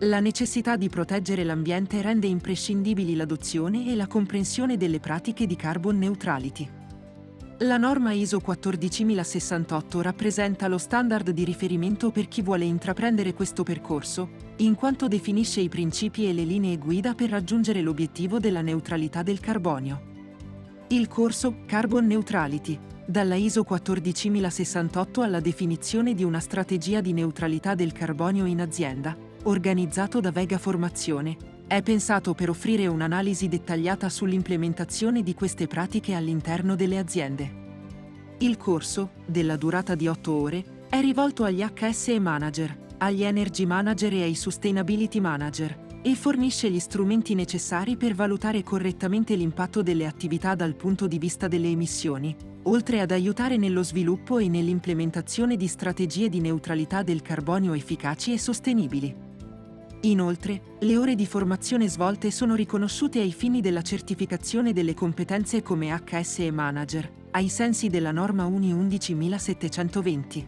La necessità di proteggere l'ambiente rende imprescindibili l'adozione e la comprensione delle pratiche di carbon neutrality. La norma ISO 14068 rappresenta lo standard di riferimento per chi vuole intraprendere questo percorso, in quanto definisce i principi e le linee guida per raggiungere l'obiettivo della neutralità del carbonio. Il corso Carbon Neutrality, dalla ISO 14068 alla definizione di una strategia di neutralità del carbonio in azienda, organizzato da Vega Formazione, è pensato per offrire un'analisi dettagliata sull'implementazione di queste pratiche all'interno delle aziende. Il corso, della durata di 8 ore, è rivolto agli HSE Manager, agli Energy Manager e ai Sustainability Manager, e fornisce gli strumenti necessari per valutare correttamente l'impatto delle attività dal punto di vista delle emissioni, oltre ad aiutare nello sviluppo e nell'implementazione di strategie di neutralità del carbonio efficaci e sostenibili. Inoltre, le ore di formazione svolte sono riconosciute ai fini della certificazione delle competenze come HSE Manager, ai sensi della norma UNI 11720.